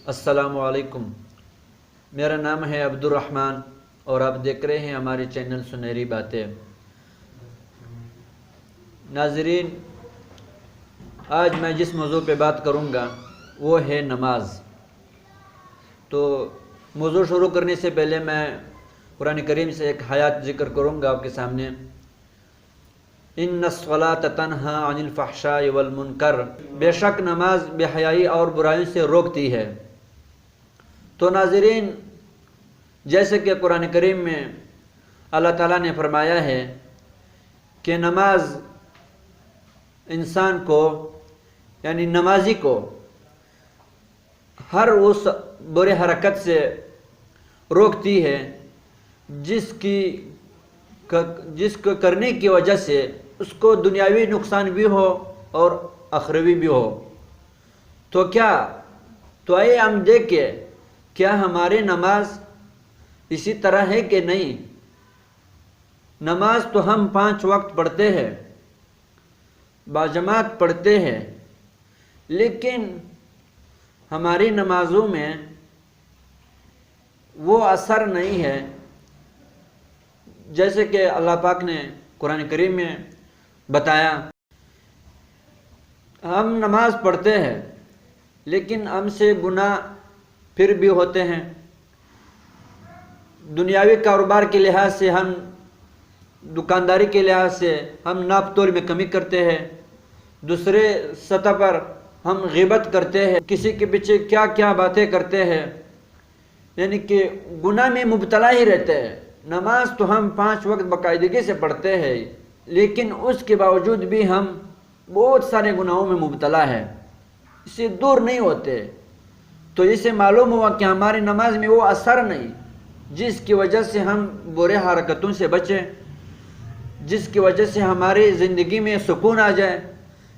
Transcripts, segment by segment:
السلام علیکم، میرا نام ہے عبد الرحمن اور آپ دیکھ رہے ہیں ہمارے چینل سنہری باتیں۔ ناظرین، آج میں جس موضوع پہ بات کروں گا وہ ہے نماز۔ تو موضوع شروع کرنے سے پہلے میں قرآن کریم سے ایک آیات ذکر کروں گا آپ کے سامنے۔ ان الصلاۃ تنہی عن الفحشاء والمنکر، بے شک نماز بے حیائی اور برائیوں سے روکتی ہے۔ تو ناظرین، جیسے کہ قرآن کریم میں اللہ تعالیٰ نے فرمایا ہے کہ نماز انسان کو یعنی نمازی کو ہر اس برے حرکت سے روکتی ہے جس کو کرنے کی وجہ سے اس کو دنیاوی نقصان بھی ہو اور اخروی بھی ہو۔ تو آئیے ہم دیکھیں کیا ہماری نماز اسی طرح ہے کہ نہیں۔ نماز تو ہم 5 وقت پڑھتے ہیں، باجماعت پڑھتے ہیں، لیکن ہماری نمازوں میں وہ اثر نہیں ہے جیسے کہ اللہ پاک نے قرآن کریم میں بتایا۔ ہم نماز پڑھتے ہیں لیکن ہم سے گناہ پھر بھی ہوتے ہیں۔ دنیاوی کاروبار کے لحاظ سے ہم دکانداری کے لحاظ سے ہم ناپ تول میں کمی کرتے ہیں، دوسرے سطح پر ہم غیبت کرتے ہیں، کسی کے پیچھے کیا کیا باتیں کرتے ہیں، یعنی کہ گناہ میں مبتلا ہی رہتے ہیں۔ نماز تو ہم 5 وقت باقاعدگی سے پڑھتے ہیں، لیکن اس کے باوجود بھی ہم بہت سارے گناہوں میں مبتلا ہیں، اس سے دور نہیں ہوتے۔ تو اسے معلوم ہوا کہ ہماری نماز میں وہ اثر نہیں جس کی وجہ سے ہم برے حرکتوں سے بچیں، جس کی وجہ سے ہماری زندگی میں سکون آ جائے،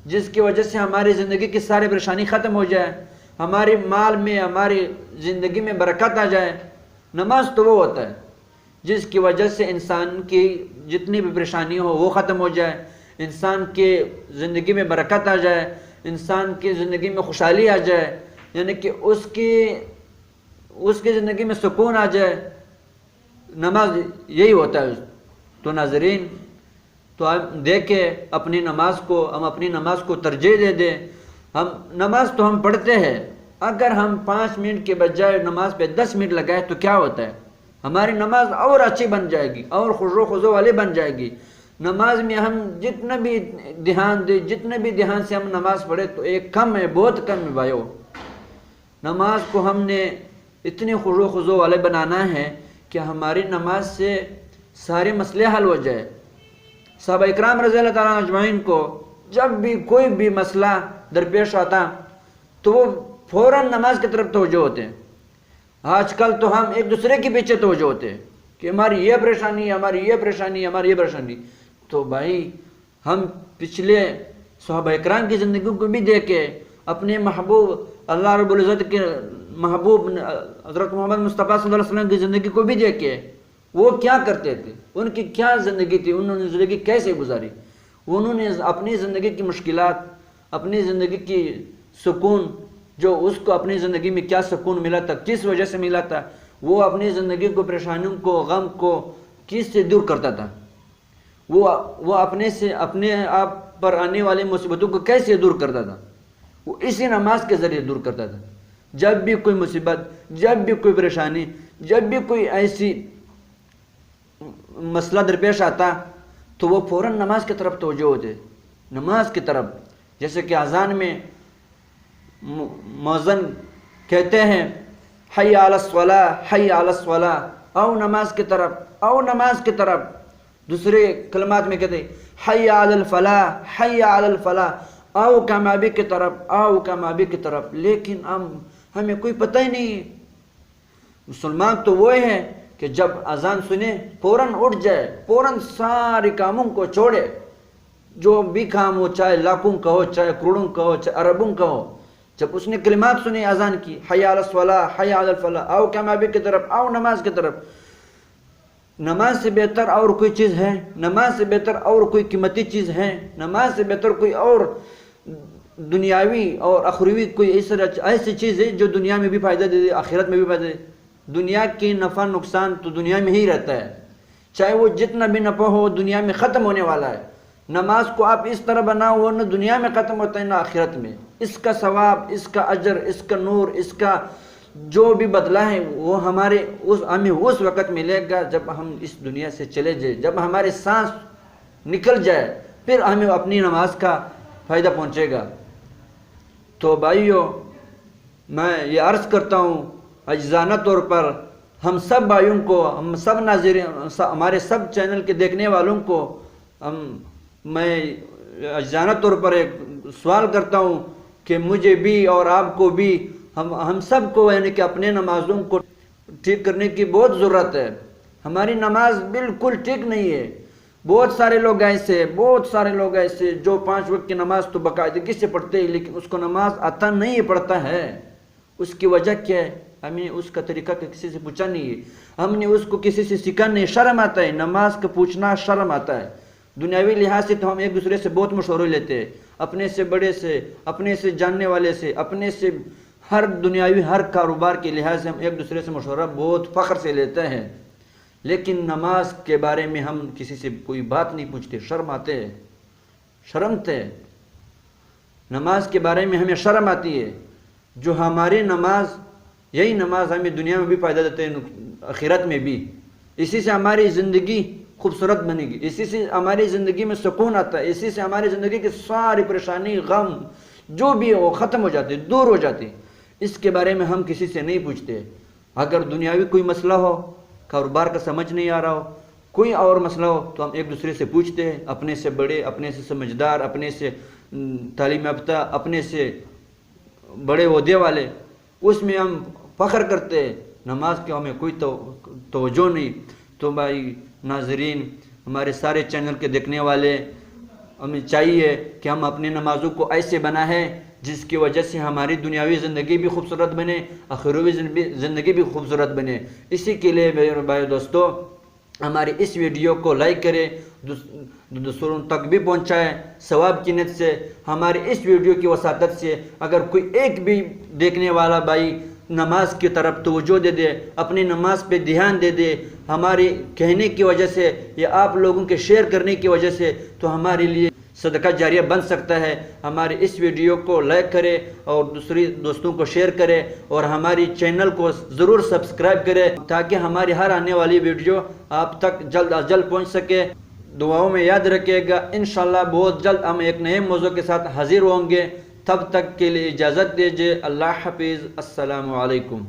جس کی وجہ سے ہماری زندگی کی ساری پریشانی ختم ہو جائے، ہمارے مال میں ہماری زندگی میں برکت آ جائے۔ نماز تو وہ ہوتا ہے جس کی وجہ سے انسان کی جتنی بھی پریشانی ہو وہ ختم ہو جائے، انسان کی زندگی میں برکت آ جائے، انسان کی زندگی میں خوشحالی آ جائے، یعنی کہ اس کی زندگی میں سکون آ جائے۔ نماز یہی ہوتا ہے۔ تو ناظرین، تو ہم دیکھیں اپنی نماز کو، ہم اپنی نماز کو ترجیح دے دیں۔ نماز تو ہم پڑھتے ہیں، اگر ہم 5 منٹ کے بجائے نماز پہ 10 منٹ لگائے تو کیا ہوتا ہے؟ ہماری نماز اور اچھی بن جائے گی اور خشوع خضوع والی بن جائے گی۔ نماز میں ہم جتنا بھی دھیان دیں، جتنے بھی دھیان سے ہم نماز پڑھے تو ایک کم ہے، بہت کم ہے بھائیو۔ نماز کو ہم نے اتنی خشوع خضوع والے بنانا ہے کہ ہماری نماز سے سارے مسئلے حل ہو جائے۔ صحابہ اکرام رضی اللہ تعالیٰ اجمعین کو جب بھی کوئی بھی مسئلہ درپیش آتا تو وہ فوراً نماز کی طرف توجہ ہوتے ہیں۔ آج کل تو ہم ایک دوسرے کے پیچھے توجہ ہوتے ہیں کہ ہماری یہ پریشانی، ہماری یہ پریشانی، ہماری یہ پریشانی۔ تو بھائی، ہم پچھلے صحابہ اکرام کی زندگی کو بھی دیکھیں، اپنے محبوب اللہ رب العزت کے محبوب حضرت محمد مصطفیٰ صلی اللہ علیہ وسلم کی زندگی کو بھی دیکھیں، وہ کیا کرتے تھے، ان کی کیا زندگی تھی، انہوں نے زندگی کیسے گزاری۔ انہوں نے اپنی زندگی کی مشکلات، اپنی زندگی کی سکون، جو اس کو اپنی زندگی میں کیا سکون ملا تھا، کس وجہ سے ملا تھا، وہ اپنی زندگی کو، پریشانیوں کو، غم کو کس سے دور کرتا تھا، وہ اپنے آپ پر آنے والی مصیبتوں کو کیسے دور کرتا تھا، وہ اسی نماز کے ذریعے دور کرتا تھا۔ جب بھی کوئی مصیبت، جب بھی کوئی پریشانی، جب بھی کوئی ایسی مسئلہ درپیش آتا تو وہ فوراً نماز کی طرف توجہ ہوتے، نماز کی طرف۔ جیسے کہ اذان میں مؤذن کہتے ہیں حی علی الصلاۃ، حی علی الصلاۃ، او نماز کی طرف، او نماز کی طرف۔ دوسرے کلمات میں کہتے ہیں حی علی الفلاح، حی علی الفلاح، او کامیابی کی طرف، او کامیابی کی طرف۔ لیکن ہمیں کوئی پتہ ہی نہیں۔ مسلمان تو وہ ہے کہ جب اذان سنے فوراً اٹھ جائے، فوراً سارے کاموں کو چھوڑے، جو بھی کام ہو، چاہے لاکھوں کا ہو، چاہے کروڑوں کا ہو، چاہے اربوں کا ہو۔ جب اس نے کلمات سنے اذان کی، حی علی الصلاۃ، حی علی الفلاح، او کامیابی کی طرف، او نماز کی طرف۔ نماز سے بہتر اور کوئی چیز ہے؟ نماز سے بہتر اور کوئی قیمتی چیز ہے؟ نماز سے بہتر کوئی اور دنیاوی اور اخروی کوئی ایسی چیز ہے جو دنیا میں بھی فائدہ دے دے آخرت میں بھی فائدہ دے۔ دنیا کی نفع نقصان تو دنیا میں ہی رہتا ہے، چاہے وہ جتنا بھی نفع ہو دنیا میں ختم ہونے والا ہے۔ نماز کو آپ اس طرح بناؤ وہ نہ دنیا میں ختم ہوتا ہے نہ آخرت میں، اس کا ثواب، اس کا اجر، اس کا نور، اس کا جو بھی بدلہ ہے وہ ہمیں اس وقت ملے گا جب ہم اس دنیا سے چلے جائیں، جب ہمارے سانس نکل جائے پھر ہمیں اپنی نماز کا فائدہ پہنچے گا۔ تو بھائیو، میں یہ عرض کرتا ہوں اجزانہ طور پر ہم سب بھائیوں کو، ہم سب ناظرین، ہمارے سب چینل کے دیکھنے والوں کو میں اجزانہ طور پر ایک سوال کرتا ہوں کہ مجھے بھی اور آپ کو بھی، ہم سب کو یعنی کہ اپنے نمازوں کو ٹھیک کرنے کی بہت ضرورت ہے۔ ہماری نماز بالکل ٹھیک نہیں ہے۔ بہت سارے لوگ ایسے جو 5 وقت کی نماز تو باقاعدگی سے پڑھتے ہیں لیکن اس کو نماز آتا نہیں پڑھتا ہے۔ اس کی وجہ کیا ہے؟ ہم نے اس کا طریقہ کسی سے پوچھا نہیں ہے، ہم نے اس کو کسی سے سیکھا نہیں۔ شرم آتا ہے نماز کا پوچھنا، شرم آتا ہے۔ دنیاوی لحاظ سے تو ہم ایک دوسرے سے بہت مشورے لیتے ہیں، اپنے سے بڑے سے، اپنے سے جاننے والے سے، اپنے سے، ہر دنیاوی ہر کاروبار کے لحاظ سے ہم ایک دوسرے سے مشورہ بہت فخر سے لیتے ہیں، لیکن نماز کے بارے میں ہم کسی سے کوئی بات نہیں پوچھتے، شرمتے ہیں۔ نماز کے بارے میں ہمیں شرم آتی ہے۔ جو ہماری نماز، یہی نماز ہمیں دنیا میں بھی فائدہ دیتے ہیں، آخرت میں بھی۔ اسی سے ہماری زندگی خوبصورت بنے گی، اسی سے ہماری زندگی میں سکون آتا ہے، اسی سے ہماری زندگی کی ساری پریشانی، غم جو بھی ہو ختم ہو جاتے، دور ہو جاتے۔ اس کے بارے میں ہم کسی سے نہیں پوچھتے۔ اگر دنیاوی کوئی مسئلہ ہو، کاروبار کا سمجھ نہیں آ رہا ہو، کوئی اور مسئلہ ہو تو ہم ایک دوسرے سے پوچھتے ہیں، اپنے سے بڑے، اپنے سے سمجھدار، اپنے سے تعلیم یافتہ، اپنے سے بڑے عہدے والے، اس میں ہم فخر کرتے ہیں۔ نماز کے ہمیں کوئی توجہ نہیں۔ تو بھائی ناظرین، ہمارے سارے چینل کے دیکھنے والے، ہمیں چاہیے کہ ہم اپنے نمازوں کو ایسے بنائیں جس کی وجہ سے ہماری دنیاوی زندگی بھی خوبصورت بنے، آخروی زندگی بھی خوبصورت بنے۔ اسی کے لیے میرے بھائی دوستو، ہماری اس ویڈیو کو لائک کریں، دوسروں تک بھی پہنچائیں ثواب کی نیت سے۔ ہماری اس ویڈیو کی وساطت سے اگر کوئی ایک بھی دیکھنے والا بھائی نماز کی طرف توجہ دے دے، اپنی نماز پہ دھیان دے دے، ہماری کہنے کی وجہ سے یا آپ لوگوں کے شیئر کرنے کی وجہ سے، تو ہمارے لیے صدقہ جاریہ بن سکتا ہے۔ ہمارے اس ویڈیو کو لائک کرے اور دوسری دوستوں کو شیئر کرے اور ہماری چینل کو ضرور سبسکرائب کرے تاکہ ہماری ہر آنے والی ویڈیو آپ تک جلد از جلد پہنچ سکے۔ دعاؤں میں یاد رکھیے گا، انشاءاللہ بہت جلد ہم ایک نئے موضوع کے ساتھ حاضر ہوں گے۔ تب تک کے لیے اجازت دیجیے۔ اللہ حافظ، السلام علیکم۔